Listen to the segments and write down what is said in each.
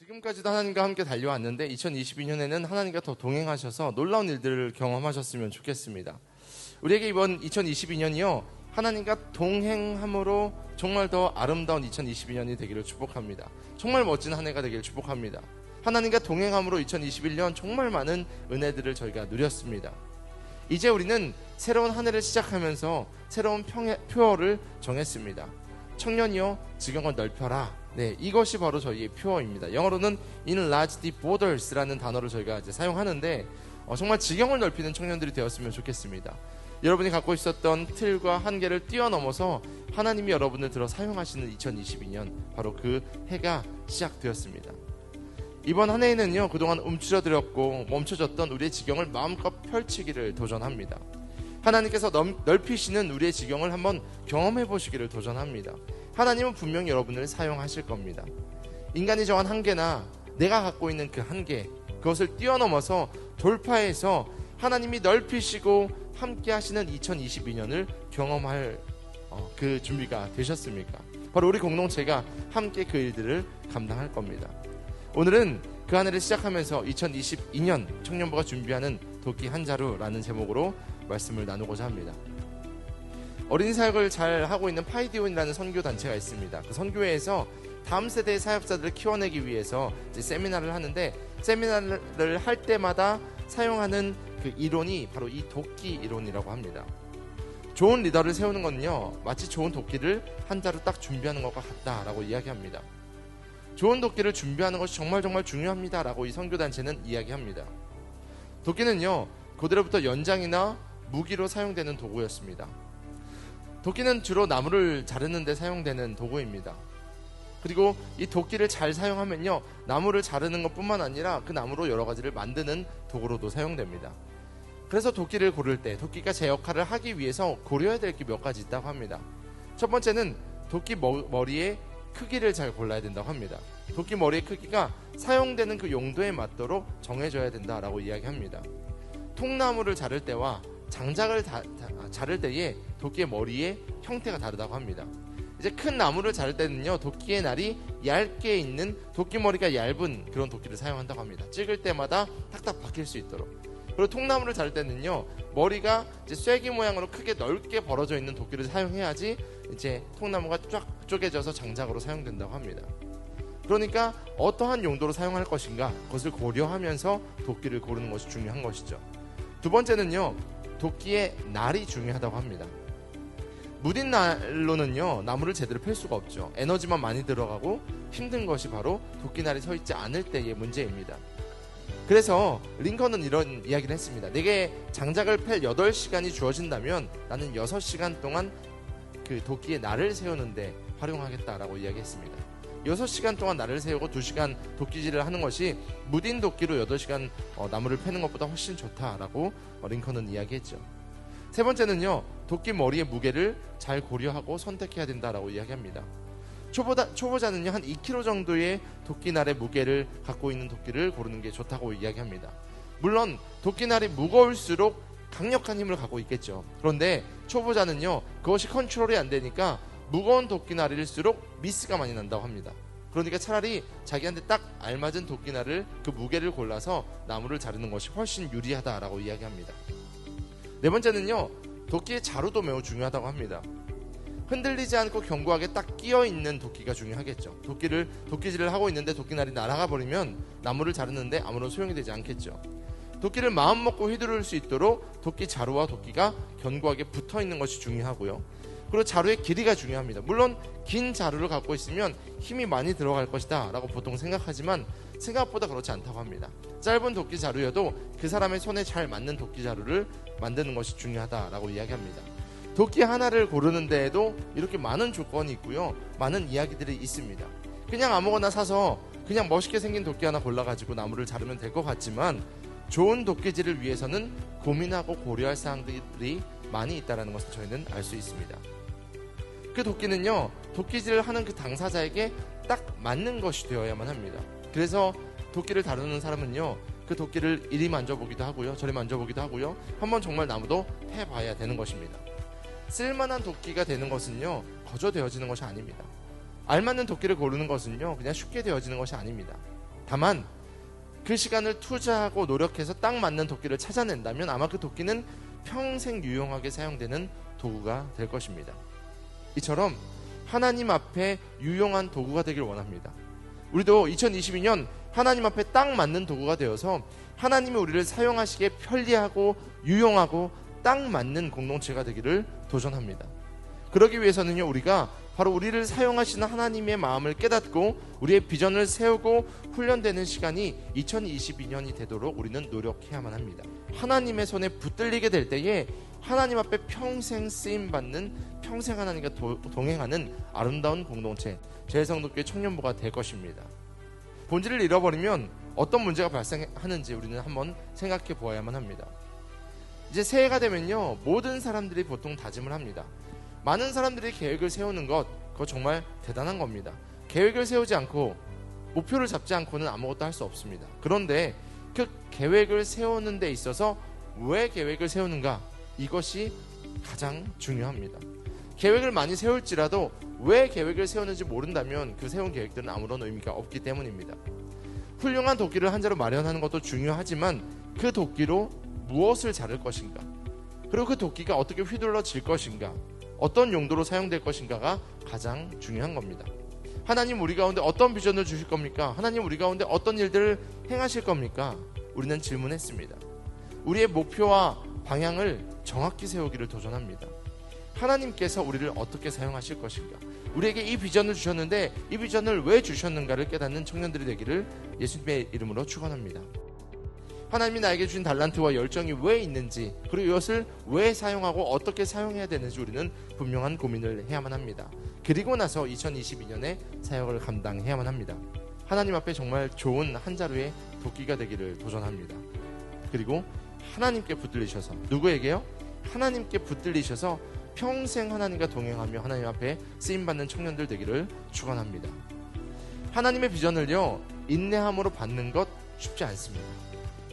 지금까지도 하나님과 함께 달려왔는데 2022년에는 하나님과 더 동행하셔서 놀라운 일들을 경험하셨으면 좋겠습니다. 우리에게 이번 2022년이요 하나님과 동행함으로 정말 더 아름다운 2022년이 되기를 축복합니다. 정말 멋진 한 해가 되기를 축복합니다. 하나님과 동행함으로 2021년 정말 많은 은혜들을 저희가 누렸습니다. 이제 우리는 새로운 한 해를 시작하면서 새로운 표어를 정했습니다. 청년이여 지경을 넓혀라. 네, 이것이 바로 저희의 표어입니다. 영어로는 enlarge the borders라는 단어를 저희가 이제 사용하는데 정말 지경을 넓히는 청년들이 되었으면 좋겠습니다. 여러분이 갖고 있었던 틀과 한계를 뛰어넘어서 하나님이 여러분을 들어 사용하시는 2022년 바로 그 해가 시작되었습니다. 이번 한 해에는요 그동안 움츠러들었고 멈춰졌던 우리의 지경을 마음껏 펼치기를 도전합니다. 하나님께서 넓히시는 우리의 지경을 한번 경험해 보시기를 도전합니다. 하나님은 분명히 여러분을 사용하실 겁니다. 인간이 정한 한계나 내가 갖고 있는 그 한계, 그것을 뛰어넘어서 돌파해서 하나님이 넓히시고 함께 하시는 2022년을 경험할 그 준비가 되셨습니까? 바로 우리 공동체가 함께 그 일들을 감당할 겁니다. 오늘은 그 한 해를 시작하면서 2022년 청년부가 준비하는 도끼 한 자루라는 제목으로 말씀을 나누고자 합니다. 어린이 사역을 잘 하고 있는 파이디온이라는 선교 단체가 있습니다. 그 선교회에서 다음 세대의 사역자들을 키워내기 위해서 이제 세미나를 하는데, 세미나를 할 때마다 사용하는 그 이론이 바로 이 도끼 이론이라고 합니다. 좋은 리더를 세우는 건요 마치 좋은 도끼를 한 자루 딱 준비하는 것과 같다라고 이야기합니다. 좋은 도끼를 준비하는 것이 정말 중요합니다라고 이 선교단체는 이야기합니다. 도끼는요 고대로부터 연장이나 무기로 사용되는 도구였습니다. 도끼는 주로 나무를 자르는 데 사용되는 도구입니다. 그리고 이 도끼를 잘 사용하면요 나무를 자르는 것뿐만 아니라 그 나무로 여러 가지를 만드는 도구로도 사용됩니다. 그래서 도끼를 고를 때 도끼가 제 역할을 하기 위해서 고려해야 될 게 몇 가지 있다고 합니다. 첫 번째는 도끼 머리의 크기를 잘 골라야 된다고 합니다. 도끼 머리의 크기가 사용되는 그 용도에 맞도록 정해져야 된다라고 이야기합니다. 통나무를 자를 때와 장작을 자를 때의 도끼의 머리의 형태가 다르다고 합니다. 이제 큰 나무를 자를 때는요 도끼의 날이 얇게 있는 도끼 머리가 얇은 그런 도끼를 사용한다고 합니다. 찍을 때마다 탁탁 박힐 수 있도록. 그리고 통나무를 자를 때는요 머리가 이제 쐐기 모양으로 크게 넓게 벌어져 있는 도끼를 사용해야지 이제 통나무가 쫙 쪼개져서 장작으로 사용된다고 합니다. 그러니까 어떠한 용도로 사용할 것인가 그것을 고려하면서 도끼를 고르는 것이 중요한 것이죠. 두 번째는요 도끼의 날이 중요하다고 합니다. 무딘 날로는요 나무를 제대로 펼 수가 없죠. 에너지만 많이 들어가고 힘든 것이 바로 도끼 날이 서 있지 않을 때의 문제입니다. 그래서 링컨은 이런 이야기를 했습니다. 내게 장작을 팰 8시간이 주어진다면 나는 6시간 동안 그 도끼의 날을 세우는데 활용하겠다라고 이야기했습니다. 6시간 동안 날을 세우고 2시간 도끼질을 하는 것이 무딘 도끼로 8시간 나무를 패는 것보다 훨씬 좋다라고 링컨은 이야기했죠. 세 번째는요 도끼 머리의 무게를 잘 고려하고 선택해야 된다라고 이야기합니다. 초보자는요 한 2kg 정도의 도끼날의 무게를 갖고 있는 도끼를 고르는 게 좋다고 이야기합니다. 물론 도끼날이 무거울수록 강력한 힘을 갖고 있겠죠. 그런데 초보자는요 그것이 컨트롤이 안 되니까 무거운 도끼날일수록 미스가 많이 난다고 합니다. 그러니까 차라리 자기한테 딱 알맞은 도끼날을 그 무게를 골라서 나무를 자르는 것이 훨씬 유리하다라고 이야기합니다. 네 번째는요 도끼의 자루도 매우 중요하다고 합니다. 흔들리지 않고 견고하게 딱 끼어있는 도끼가 중요하겠죠. 도끼질을 하고 있는데 도끼날이 날아가 버리면 나무를 자르는데 아무런 소용이 되지 않겠죠. 도끼를 마음먹고 휘두를 수 있도록 도끼 자루와 도끼가 견고하게 붙어있는 것이 중요하고요. 그리고 자루의 길이가 중요합니다. 물론 긴 자루를 갖고 있으면 힘이 많이 들어갈 것이다 라고 보통 생각하지만 생각보다 그렇지 않다고 합니다. 짧은 도끼 자루여도 그 사람의 손에 잘 맞는 도끼 자루를 만드는 것이 중요하다라고 이야기합니다. 도끼 하나를 고르는 데에도 이렇게 많은 조건이 있고요 많은 이야기들이 있습니다. 그냥 아무거나 사서 그냥 멋있게 생긴 도끼 하나 골라가지고 나무를 자르면 될 것 같지만 좋은 도끼질을 위해서는 고민하고 고려할 사항들이 많이 있다는 것을 저희는 알 수 있습니다. 그 도끼는요 도끼질을 하는 그 당사자에게 딱 맞는 것이 되어야만 합니다. 그래서 도끼를 다루는 사람은요 그 도끼를 이리 만져보기도 하고요 저리 만져보기도 하고요 한번 정말 나무도 해봐야 되는 것입니다. 쓸만한 도끼가 되는 것은요 거저 되어지는 것이 아닙니다. 알맞는 도끼를 고르는 것은요 그냥 쉽게 되어지는 것이 아닙니다. 다만 그 시간을 투자하고 노력해서 딱 맞는 도끼를 찾아낸다면 아마 그 도끼는 평생 유용하게 사용되는 도구가 될 것입니다. 이처럼 하나님 앞에 유용한 도구가 되길 원합니다. 우리도 2022년 하나님 앞에 딱 맞는 도구가 되어서 하나님이 우리를 사용하시기에 편리하고 유용하고 딱 맞는 공동체가 되기를 도전합니다. 그러기 위해서는요, 우리가 바로 우리를 사용하시는 하나님의 마음을 깨닫고 우리의 비전을 세우고 훈련되는 시간이 2022년이 되도록 우리는 노력해야만 합니다. 하나님의 손에 붙들리게 될 때에 하나님 앞에 평생 쓰임받는, 평생 하나님과 동행하는 아름다운 공동체, 제일성도교회 청년부가 될 것입니다. 본질을 잃어버리면 어떤 문제가 발생하는지 우리는 한번 생각해 보아야만 합니다. 이제 새해가 되면요, 모든 사람들이 보통 다짐을 합니다. 많은 사람들이 계획을 세우는 것, 그거 정말 대단한 겁니다. 계획을 세우지 않고 목표를 잡지 않고는 아무것도 할 수 없습니다. 그런데 그 계획을 세우는 데 있어서 왜 계획을 세우는가? 이것이 가장 중요합니다. 계획을 많이 세울지라도 왜 계획을 세우는지 모른다면 그 세운 계획들은 아무런 의미가 없기 때문입니다. 훌륭한 도끼를 한 자루 마련하는 것도 중요하지만 그 도끼로 무엇을 자를 것인가? 그리고 그 도끼가 어떻게 휘둘러질 것인가? 어떤 용도로 사용될 것인가가 가장 중요한 겁니다. 하나님 우리 가운데 어떤 비전을 주실 겁니까? 하나님 우리 가운데 어떤 일들을 행하실 겁니까? 우리는 질문했습니다. 우리의 목표와 방향을 정확히 세우기를 도전합니다. 하나님께서 우리를 어떻게 사용하실 것인가? 우리에게 이 비전을 주셨는데 이 비전을 왜 주셨는가를 깨닫는 청년들이 되기를 예수님의 이름으로 축원합니다. 하나님이 나에게 주신 달란트와 열정이 왜 있는지, 그리고 이것을 왜 사용하고 어떻게 사용해야 되는지 우리는 분명한 고민을 해야만 합니다. 그리고 나서 2022년에 사역을 감당해야만 합니다. 하나님 앞에 정말 좋은 한 자루의 도끼가 되기를 도전합니다. 그리고 하나님께 붙들리셔서, 누구에게요? 하나님께 붙들리셔서 평생 하나님과 동행하며 하나님 앞에 쓰임받는 청년들 되기를 축원합니다. 하나님의 비전을요, 인내함으로 받는 것 쉽지 않습니다.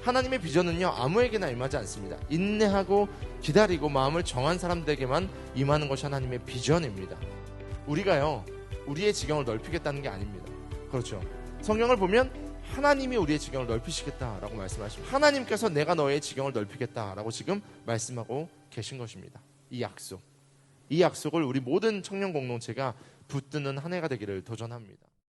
하나님의 비전은요, 아무에게나 임하지 않습니다. 인내하고 기다리고 마음을 정한 사람들에게만 임하는 것이 하나님의 비전입니다. 우리가요, 우리의 지경을 넓히겠다는 게 아닙니다. 그렇죠? 성경을 보면 하나님이 우리의 지경을 넓히시겠다라고 말씀하십니다. 하나님께서 내가 너의 지경을 넓히겠다라고 지금 말씀하고 계신 것입니다. 이 약속을 우리 모든 청년 공동체가 붙드는 한 해가 되기를 도전합니다.